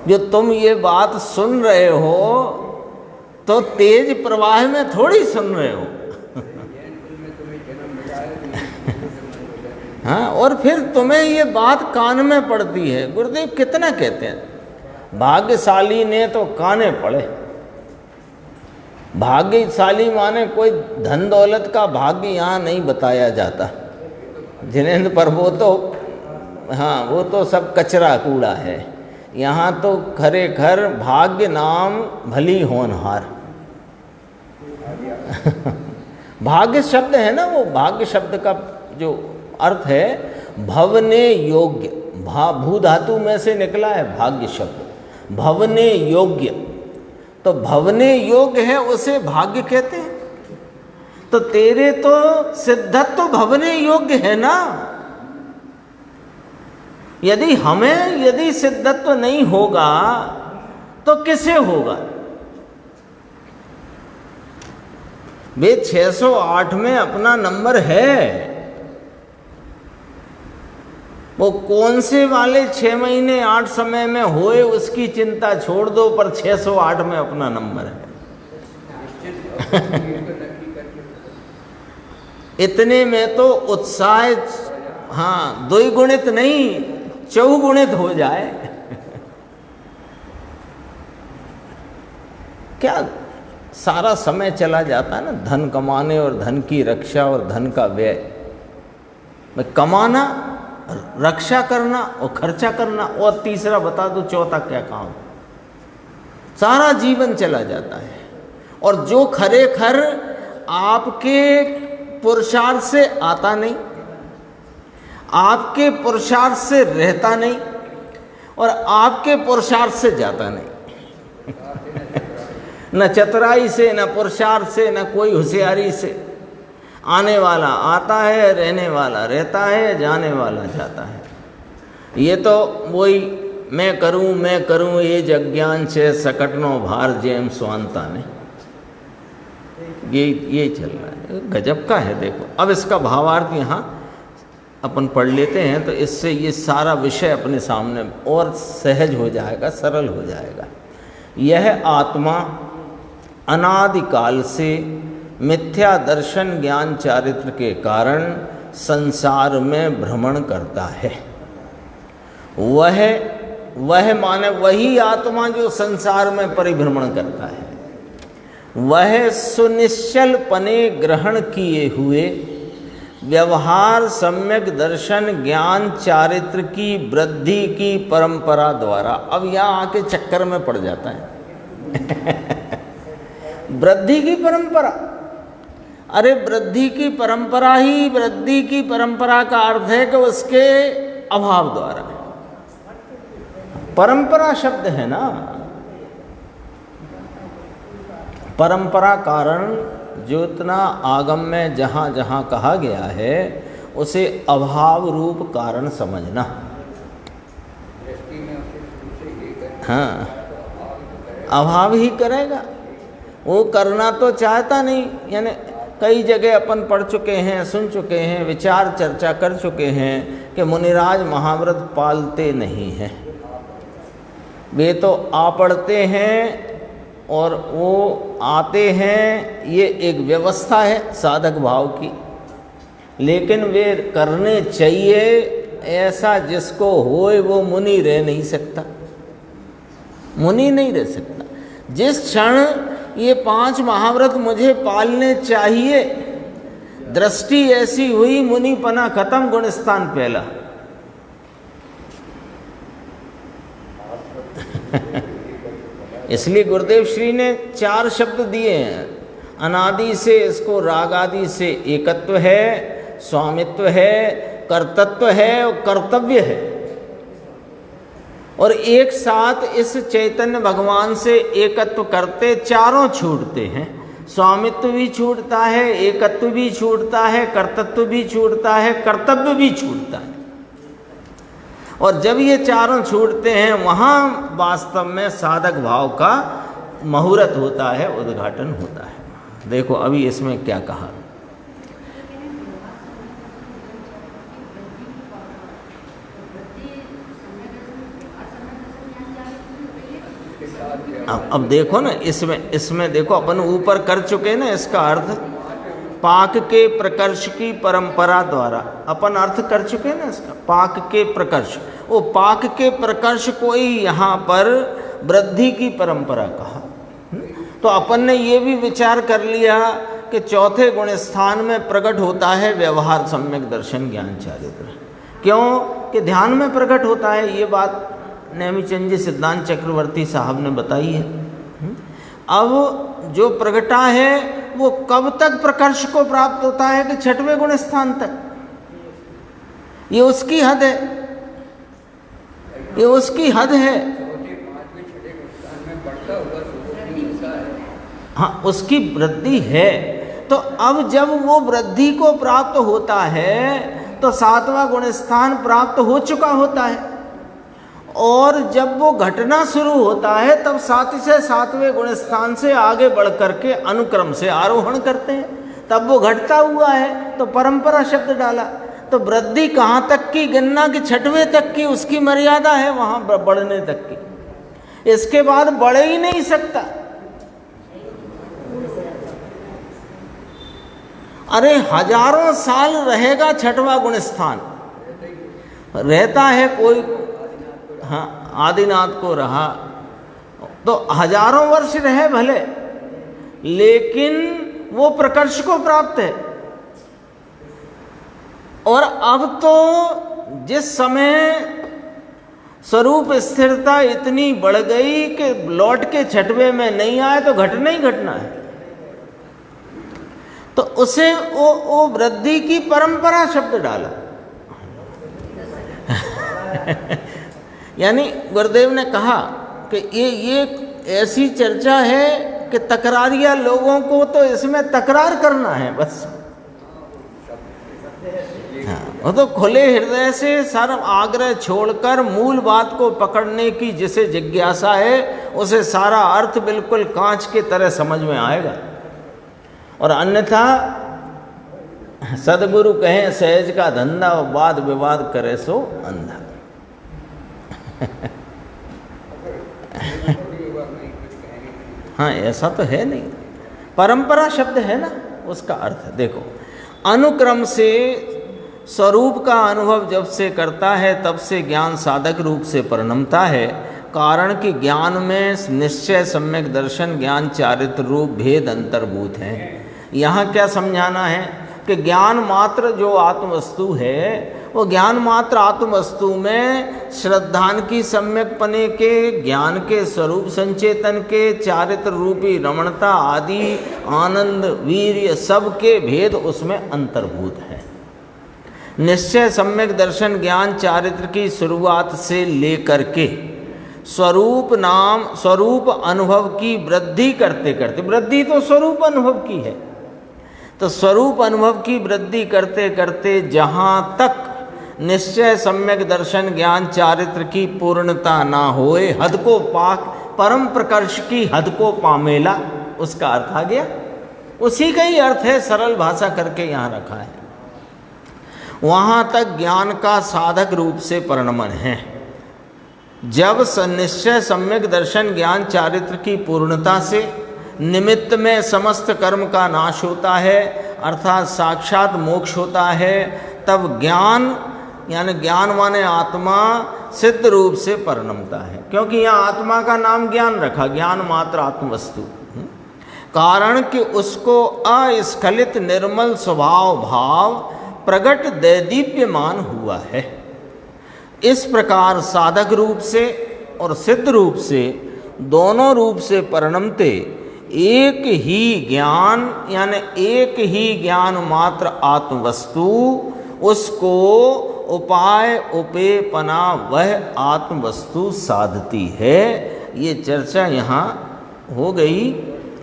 जो तुम ये बात सुन रहे हो तो तेज प्रवाह में थोड़ी सुन रहे हो। हाँ, और फिर तुम्हें ये बात कान में पड़ती है। गुरुदेव कितना कहते हैं, भाग्यशाली ने तो काने पड़े। भाग्यशाली माने कोई धन दौलत का भाग्य यहाँ नहीं बताया जाता जिनेंद्र, पर वो तो हाँ वो तो सब कचरा कूड़ा है। यहाँ तो खरेखर भाग्य नाम भली होनहार भाग्य शब्द है ना, वो भाग्य शब्द का जो अर्थ है भवने योग्य, भू धातु में से निकला है भाग्य शब्द, भवने योग्य। तो भवने योग्य है उसे भाग्य कहते हैं। तो तेरे तो सिद्धत्व तो भवने योग्य है ना। यदि सिद्धत्व नहीं होगा तो किसे होगा? वे 608 में अपना नंबर है, वो कौन से वाले 6 महीने 8 समय में होए उसकी चिंता छोड़ दो, पर 608 में अपना नंबर है इतने में तो उत्साह हाँ द्विगुणित नहीं चौगुणित हो जाए क्या सारा समय चला जाता है ना धन कमाने और धन की रक्षा और धन का व्यय में। कमाना, रक्षा करना और खर्चा करना, और तीसरा बता दो चौथा क्या काम, सारा जीवन चला जाता है। और जो खरेखर आपके पुरुषार्थ से आता नहीं, आपके पुरुषार्थ से रहता नहीं, और आपके पुरुषार्थ से जाता नहीं न चतुराई से, न पुरुषार्थ से, न कोई होशियारी से। आने वाला आता है, रहने वाला रहता है, जाने वाला जाता है। ये तो वही मैं करूं ये जज्ञान से सकटनो भार जेम स्वांता ने, ये चल रहा है। गजब का है। देखो अब इसका भावार्थ यहाँ अपन पढ़ लेते हैं तो इससे ये सारा विषय अपने सामने और सहज हो जाएगा, सरल हो जाएगा। यह आत्मा अनादिकाल से मिथ्या दर्शन ज्ञान चारित्र के कारण संसार में भ्रमण करता है। वह माने वही आत्मा जो संसार में परिभ्रमण करता है, वह सुनिश्चल पने ग्रहण किए हुए व्यवहार सम्यक दर्शन ज्ञान चारित्र की वृद्धि की परंपरा द्वारा। अब यहाँ आके चक्कर में पड़ जाता है वृद्धि की परंपरा। अरे वृद्धि की परंपरा ही, वृद्धि की परंपरा का अर्थ है कि उसके अभाव द्वारा। परंपरा शब्द है ना, परंपरा कारण जो इतना आगम में जहाँ जहाँ कहा गया है उसे अभाव रूप कारण समझना। हाँ, अभाव ही करेगा, वो करना तो चाहता नहीं। यानी कई जगह अपन पढ़ चुके हैं, सुन चुके हैं, विचार चर्चा कर चुके हैं कि मुनिराज महाव्रत पालते नहीं हैं। वे तो आ पढ़ते हैं और वो आते हैं, ये एक व्यवस्था है साधक भाव की, लेकिन वे करने चाहिए ऐसा जिसको होए वो मुनि रह नहीं सकता, मुनि नहीं रह सकता। जिस क्षण ये 5 महाव्रत मुझे पालने चाहिए, दृष्टि ऐसी हुई, मुनिपना खत्म, गुणस्थान पहला इसलिए गुरुदेव श्री ने 4 शब्द दिए हैं। अनादि से इसको राग आदि से एकत्व है, स्वामित्व है, कर्तृत्व है और कर्तव्य है। और एक साथ इस चैतन्य भगवान से एकत्व करते चारों छूटते हैं। स्वामित्व भी छूटता है, एकत्व भी छूटता है, कर्तृत्व भी छूटता है, कर्तव्य भी छूटता है। और जब ये चारों छूटते हैं वहाँ वास्तव में साधक भाव का मुहूर्त होता है, उद्घाटन होता है। देखो अभी इसमें क्या कहा। अब देखो ना, इसमें देखो अपन ऊपर कर चुके ना इसका अर्थ, पाक के प्रकर्ष की परंपरा द्वारा अपन अर्थ कर चुके ना इसका, पाक के प्रकर्ष। वो पाक के प्रकर्ष को ही यहाँ पर वृद्धि की परंपरा कहा। तो अपन ने ये भी विचार कर लिया कि चौथे गुण स्थान में प्रकट होता है व्यवहार सम्यक दर्शन ज्ञान चारित्र। क्यों कि ध्यान में प्रकट होता है, ये बात नेमिचंद जी सिद्धांत चक्रवर्ती साहब ने बताई है। अब जो प्रगटा है वो कब तक प्रकर्ष को प्राप्त होता है कि छठवें गुण स्थान तक, ये उसकी हद है, ये उसकी हद है। हाँ, उसकी वृद्धि है। तो अब जब वो वृद्धि को प्राप्त होता है तो सातवां गुण स्थान प्राप्त हो चुका होता है, और जब वो घटना शुरू होता है तब साथ से सातवें गुण स्थान से आगे बढ़ करके अनुक्रम से आरोहण करते हैं, तब वो घटता हुआ है। तो परंपरा शब्द डाला, तो वृद्धि कहाँ तक की गिनना कि छठवें तक की उसकी मर्यादा है, वहाँ बढ़ने तक की, इसके बाद बढ़ ही नहीं सकता। अरे हजारों साल रहेगा छठवां गुण स्थान, रहता है कोई, हाँ आदिनाथ को रहा तो हजारों वर्ष रहे भले, लेकिन वो प्रकर्ष को प्राप्त है। और अब तो जिस समय स्वरूप स्थिरता इतनी बढ़ गई कि लौट के छठवें में नहीं आए तो घटना ही घटना है, तो उसे वो वृद्धि की परंपरा शब्द डाला। यानी गुरुदेव ने कहा कि ये ऐसी चर्चा है कि तकरारिया लोगों को तो इसमें तकरार करना है बस। हाँ, वो तो खुले हृदय से सर्व आग्रह छोड़कर मूल बात को पकड़ने की जिसे जिज्ञासा है उसे सारा अर्थ बिल्कुल कांच की तरह समझ में आएगा। और अन्यथा सदगुरु कहें सहज का धंधा और वाद विवाद करे सो अंधा। हाँ, ऐसा तो है नहीं, परंपरा शब्द है ना, उसका अर्थ देखो। अनुक्रम से स्वरूप का अनुभव जब से करता है तब से ज्ञान साधक रूप से परिणमता है, कारण कि ज्ञान में निश्चय सम्यक दर्शन ज्ञान चारित्र रूप भेद अंतर्भूत हैं। यहाँ क्या समझाना है कि ज्ञान मात्र जो आत्मवस्तु है वो ज्ञान मात्र आत्मवस्तु में श्रद्धान की सम्यक पने के, ज्ञान के स्वरूप संचेतन के, चारित्र रूपी रमणता आदि आनंद वीर्य सब के भेद उसमें अंतर्भूत है। निश्चय सम्यक दर्शन ज्ञान चारित्र की शुरुआत से लेकर के स्वरूप अनुभव की वृद्धि करते करते, वृद्धि तो स्वरूप अनुभव की है, तो स्वरूप अनुभव की वृद्धि करते करते जहाँ तक निश्चय सम्यक दर्शन ज्ञान चारित्र की पूर्णता ना होए हद को पाक परम प्रकर्ष की हद को पामेला, उसका अर्थ आ गया। उसी का ही अर्थ है, सरल भाषा करके यहाँ रखा है। वहाँ तक ज्ञान का साधक रूप से परिणमन है। जब निश्चय सम्यक दर्शन ज्ञान चारित्र की पूर्णता से निमित्त में समस्त कर्म का नाश होता है अर्थात साक्षात मोक्ष होता है, तब ज्ञान यानी ज्ञान माने आत्मा सिद्ध रूप से परिणमता है। क्योंकि यहाँ आत्मा का नाम ज्ञान रखा, ज्ञान मात्र आत्मवस्तु, कारण कि उसको अस्खलित निर्मल स्वभाव भाव प्रगट दैदीप्यमान हुआ है। इस प्रकार साधक रूप से और सिद्ध रूप से दोनों रूप से परिणमते एक ही ज्ञान यानी एक ही ज्ञान मात्र आत्मवस्तु, उसको उपाय उपेपना वह आत्मवस्तु साधती है। ये चर्चा यहाँ हो गई।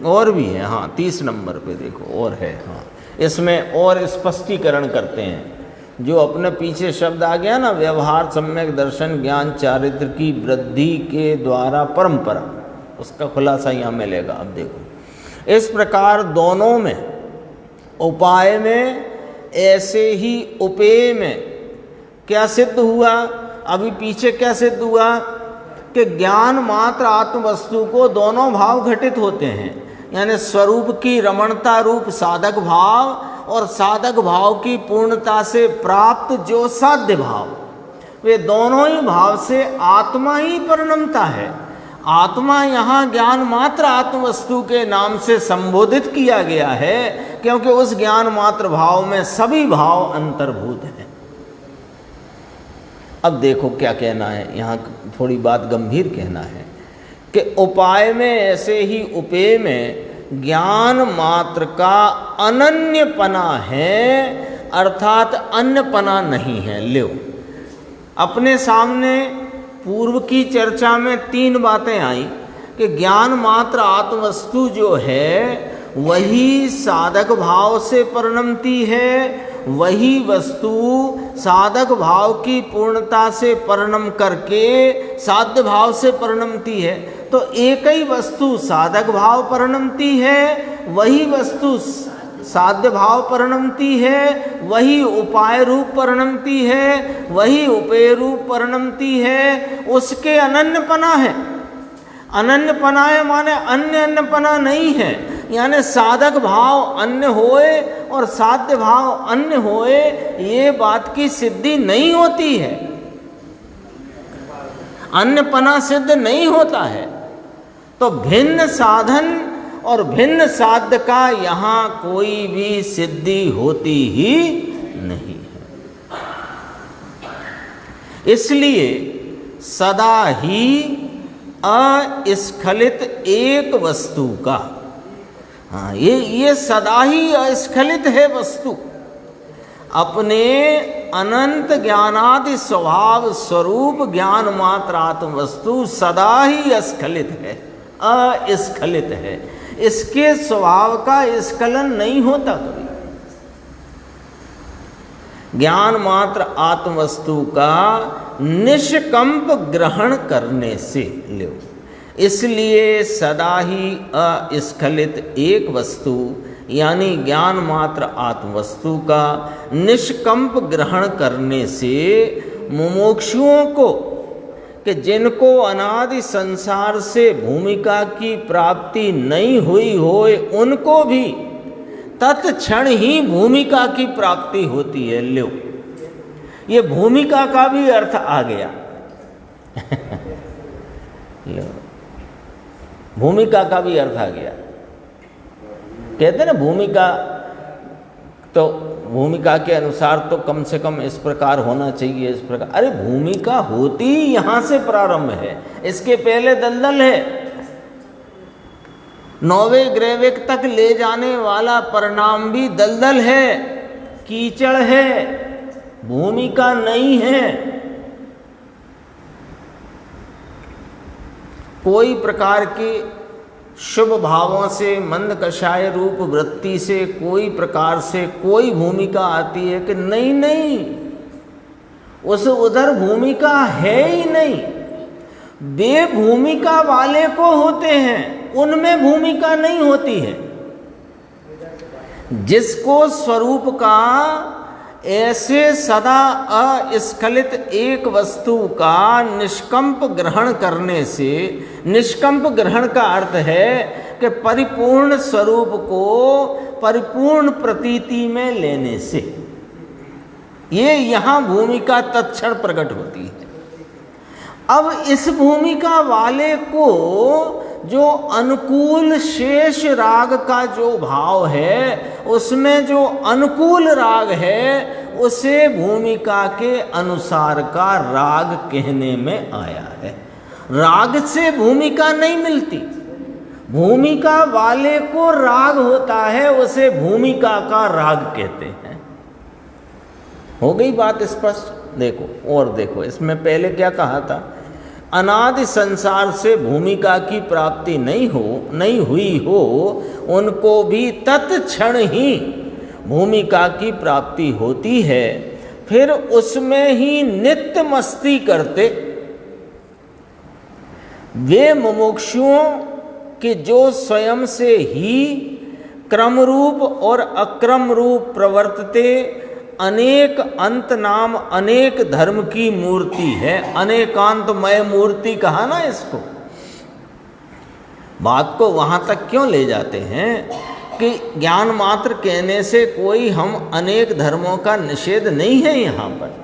और भी है, हाँ 30 नंबर पे देखो और है, हाँ इसमें और स्पष्टीकरण करते हैं। जो अपने पीछे शब्द आ गया ना, व्यवहार सम्यक दर्शन ज्ञान चारित्र की वृद्धि के द्वारा परंपरा, उसका खुलासा यहाँ मिलेगा। अब देखो, इस प्रकार दोनों में, उपाय में ऐसे ही उपेय में क्या सिद्ध हुआ, अभी पीछे क्या सिद्ध हुआ कि ज्ञान मात्र आत्मवस्तु को दोनों भाव घटित होते हैं, यानी स्वरूप की रमणता रूप साधक भाव और साधक भाव की पूर्णता से प्राप्त जो साध्य भाव, वे दोनों ही भाव से आत्मा ही परिणमता है। आत्मा यहाँ ज्ञान मात्र आत्मवस्तु के नाम से संबोधित किया गया है, क्योंकि उस ज्ञान मात्र भाव में सभी भाव अंतर्भूत हैं। अब देखो क्या कहना है, यहाँ थोड़ी बात गंभीर कहना है कि उपाय में ऐसे ही उपेय में ज्ञान मात्र का अनन्यपना है, अर्थात अन्यपना नहीं है। लो, अपने सामने पूर्व की चर्चा में 3 बातें आई कि ज्ञान मात्र आत्मवस्तु जो है वही साधक भाव से परिणमती है, वही वस्तु साधक भाव की पूर्णता से परिणम करके साध्य भाव से परिणमती है। तो एक ही वस्तु साधक भाव परिणमती है, वही वस्तु साध्य भाव परिणमती है, वही उपाय रूप परिणमती है, वही उपेय रूप परिणमती है। उसके अनन्यपना है। अनन्यपना है माने अन्य अन्यपना नहीं है, यानी साधक भाव अन्य होए और साध्य भाव अन्य होए, ये बात की सिद्धि नहीं होती है। अन्यपना सिद्ध नहीं होता है। तो भिन्न साधन और भिन्न साध्य का यहाँ कोई भी सिद्धि होती ही नहीं है। इसलिए सदा ही अस्खलित एक वस्तु का, हाँ, ये सदा ही अस्खलित है वस्तु, अपने अनंत ज्ञानादि स्वभाव स्वरूप ज्ञान मात्र आत्म वस्तु सदा ही अस्खलित है, अस्खलित है। इसके स्वभाव का स्खलन नहीं होता कभी। ज्ञान मात्र आत्मवस्तु का निष्कंप ग्रहण करने से लो, इसलिए सदा ही अस्खलित एक वस्तु यानी ज्ञान मात्र आत्मवस्तु का निष्कंप ग्रहण करने से मुमुक्षुओं को, कि जिनको अनादि संसार से भूमिका की प्राप्ति नहीं हुई होए, उनको भी तत्क्षण ही भूमिका की प्राप्ति होती है। लो, ये भूमिका का भी अर्थ आ गया। लो, भूमिका का भी अर्थ आ गया। कहते हैं ना भूमिका, तो भूमिका के अनुसार तो कम से कम इस प्रकार होना चाहिए, इस प्रकार। अरे भूमिका होती यहाँ से प्रारंभ है, इसके पहले दलदल है। 9वें ग्रैविक तक ले जाने वाला परिणाम भी दलदल है, कीचड़ है, भूमिका नहीं है। कोई प्रकार की शुभ भावों से, मंद कषाय रूप वृत्ति से कोई प्रकार से कोई भूमिका आती है कि नहीं नहीं, उस उधर भूमिका है ही नहीं। वे भूमिका वाले को होते हैं, उनमें भूमिका नहीं होती है। जिसको स्वरूप का ऐसे सदा अस्खलित एक वस्तु का निष्कंप ग्रहण करने से, निष्कंप ग्रहण का अर्थ है कि परिपूर्ण स्वरूप को परिपूर्ण प्रतीति में लेने से, ये यहाँ भूमिका तत्क्षण प्रकट होती है। अब इस भूमिका वाले को जो अनुकूल शेष राग का जो भाव है, उसमें जो अनुकूल राग है, उसे भूमिका के अनुसार का राग कहने में आया है। राग से भूमिका नहीं मिलती, भूमिका वाले को राग होता है, उसे भूमिका का राग कहते हैं। हो गई बात स्पष्ट? देखो और देखो, इसमें पहले क्या कहा था? अनादि संसार से भूमिका की प्राप्ति नहीं हुई हो, उनको भी तत्क्षण ही भूमिका की प्राप्ति होती है। फिर उसमें ही नित्य मस्ती करते वे मुमुक्षुओं के जो स्वयं से ही क्रम रूप और अक्रम रूप प्रवर्तते अनेक अंत नाम अनेक धर्म की मूर्ति है। अनेकांतमय मूर्ति कहा ना इसको। बात को वहाँ तक क्यों ले जाते हैं कि ज्ञान मात्र कहने से कोई हम अनेक धर्मों का निषेध नहीं है यहाँ पर।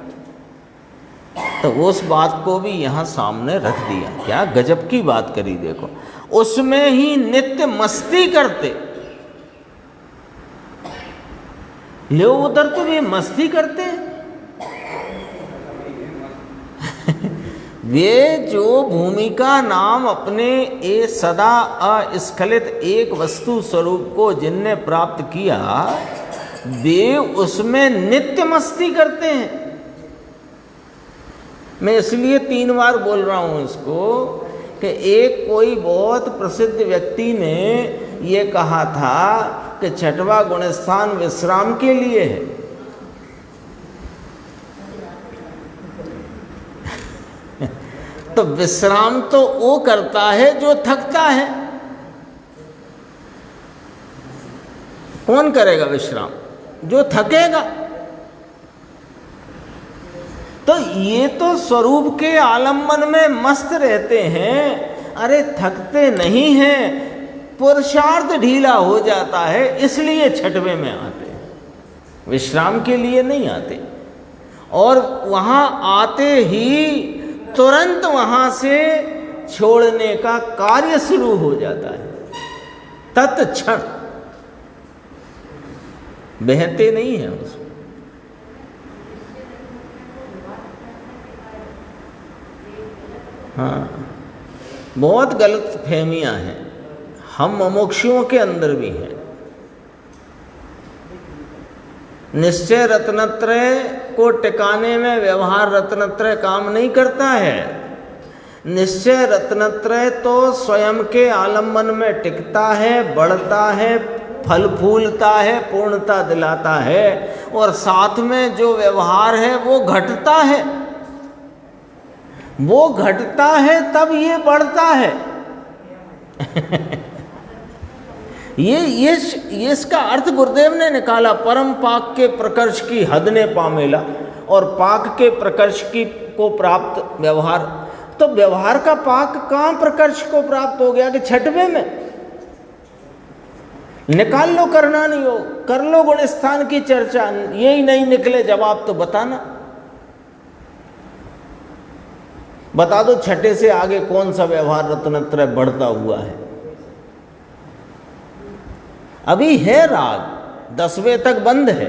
तो उस बात को भी यहाँ सामने रख दिया। क्या गजब की बात करी, देखो उसमें ही नित्य मस्ती करते। ले उधर तो वे मस्ती करते हैं। वे जो भूमि का नाम अपने ए सदा अस्खलित एक वस्तु स्वरूप को जिनने प्राप्त किया, वे उसमें नित्य मस्ती करते हैं। मैं इसलिए 3 बार बोल रहा हूं इसको कि एक कोई बहुत प्रसिद्ध व्यक्ति ने ये कहा था कि छठवां गुणस्थान विश्राम के लिए है। तो विश्राम तो वो करता है जो थकता है। कौन करेगा विश्राम? जो थकेगा। तो ये तो स्वरूप के आलम्बन में मस्त रहते हैं, अरे थकते नहीं हैं। पुरुषार्थ ढीला हो जाता है इसलिए छठवें में आते हैं, विश्राम के लिए नहीं आते। और वहाँ आते ही तुरंत वहाँ से छोड़ने का कार्य शुरू हो जाता है, तत्क्षण। बहते नहीं है उसमें। हाँ, बहुत गलत फहमियाँ हैं, हम मुमुक्षुओं के अंदर भी हैं। निश्चय रत्नत्रय को टिकाने में व्यवहार रत्नत्रय काम नहीं करता है। निश्चय रत्नत्रय तो स्वयं के आलम्बन में टिकता है, बढ़ता है, फल फूलता है, पूर्णता दिलाता है। और साथ में जो व्यवहार है वो घटता है, वो घटता है तब ये बढ़ता है। ये इसका अर्थ गुरुदेव ने निकाला, परम पाक के प्रकर्ष की हद ने पामेला, और पाक के प्रकर्ष की को प्राप्त व्यवहार। तो व्यवहार का पाक कहाँ प्रकर्ष को प्राप्त हो गया कि छठवें में। निकाल लो, करना नहीं हो कर लो गुण स्थान की चर्चा, यही नहीं निकले जवाब तो बताना, बता दो छठे से आगे कौन सा व्यवहार रत्नत्रय बढ़ता हुआ है। अभी है राग, 10वें तक बंद है,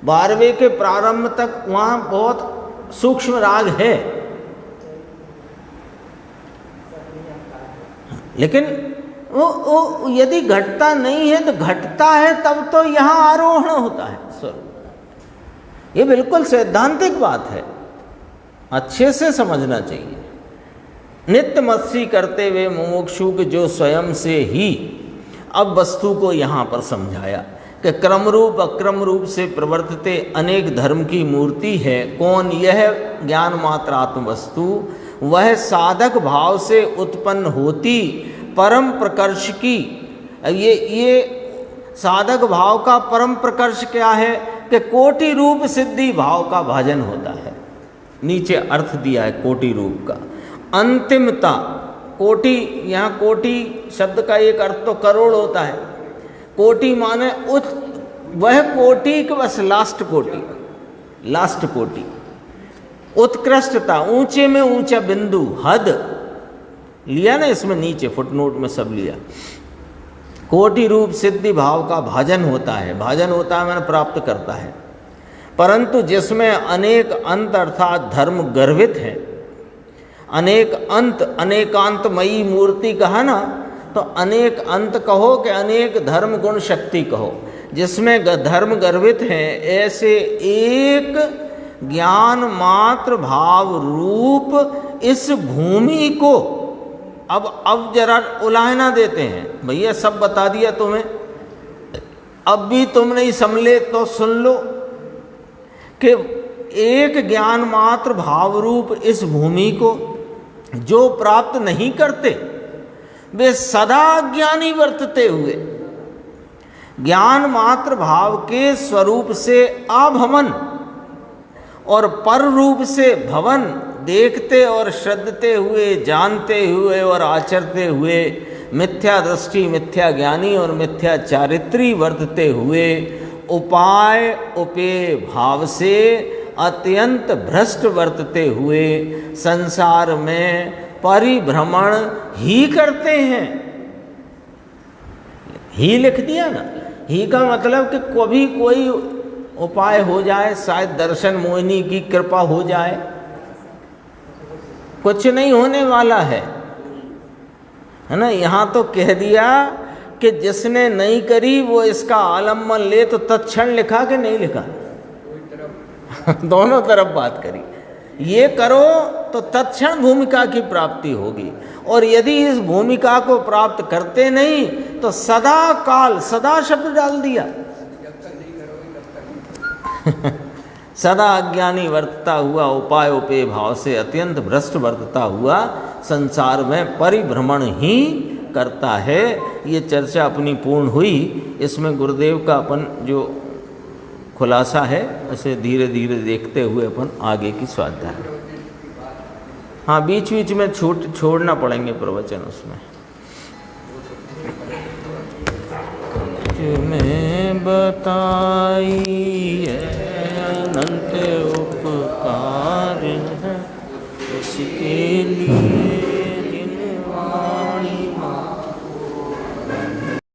12वें के प्रारंभ तक वहां बहुत सूक्ष्म राग है, लेकिन वो यदि घटता नहीं है तो घटता है तब तो यहां आरोहण होता है स्वरूप। ये बिल्कुल सैद्धांतिक बात है, अच्छे से समझना चाहिए। नित्य मस्ती करते हुए मुमुक्षु के जो स्वयं से ही, अब वस्तु को यहाँ पर समझाया कि क्रम रूप अक्रम रूप से प्रवर्तते अनेक धर्म की मूर्ति है। कौन? यह ज्ञान मात्र आत्म वस्तु, वह साधक भाव से उत्पन्न होती परम प्रकर्ष की। ये साधक भाव का परम प्रकर्ष क्या है कि कोटि रूप सिद्धि भाव का भाजन होता है। नीचे अर्थ दिया है कोटि रूप का, अंतिमता। कोटि, यहाँ कोटि शब्द का एक अर्थ तो करोड़ होता है। कोटि माने वह कोटि के बस लास्ट कोटि, लास्ट कोटि, उत्कृष्टता, ऊंचे में ऊंचा बिंदु, हद लिया ना इसमें, नीचे फुटनोट में सब लिया। कोटि रूप सिद्धि भाव का भाजन होता है। भाजन होता है मैंने प्राप्त करता है, परंतु जिसमें अनेक अंत अर्थात धर्म गर्भित है। अनेक अंत, अनेकांतमयी मूर्ति कहा ना, तो अनेक अंत कहो कि अनेक धर्म गुण शक्ति कहो, जिसमें धर्म गर्भित हैं, ऐसे एक ज्ञान मात्र भाव रूप इस भूमि को अब जरा उलाहना देते हैं। भैया सब बता दिया तुम्हें, अब भी तुम नहीं समझे तो सुन लो कि एक ज्ञान मात्र भाव रूप इस भूमि को जो प्राप्त नहीं करते, वे सदा ज्ञानी वर्तते हुए ज्ञान मात्र भाव के स्वरूप से अभवन और पर रूप से भवन देखते और श्रद्धते हुए, जानते हुए और आचरते हुए, मिथ्या दृष्टि, मिथ्या ज्ञानी और मिथ्या चारित्री वर्तते हुए उपाय उपेय भाव से अत्यंत भ्रष्ट वर्तते हुए संसार में परिभ्रमण ही करते हैं। ही लिख दिया ना, ही का मतलब कि कभी कोई उपाय हो जाए, शायद दर्शन मोहिनी की कृपा हो जाए, कुछ नहीं होने वाला है ना। यहाँ तो कह दिया कि जिसने नहीं करी वो इसका आलम्बन ले, तो तत्क्षण लिखा कि नहीं लिखा? दोनों तरफ बात करी। ये करो तो तत्क्षण भूमिका की प्राप्ति होगी, और यदि इस भूमिका को प्राप्त करते नहीं तो सदा काल, सदा शब्द डाल दिया सदा अज्ञानी वर्तता हुआ, उपाय उपेय भाव से अत्यंत भ्रष्ट वर्तता हुआ संसार में परिभ्रमण ही करता है। ये चर्चा अपनी पूर्ण हुई। इसमें गुरुदेव का अपन जो खुलासा है उसे धीरे धीरे देखते हुए अपन आगे की स्वाध्याय। हाँ, बीच बीच में छोड़ना पड़ेंगे प्रवचन उसमें। तुम्हें बताई अनंत उपकार है, इसके लिए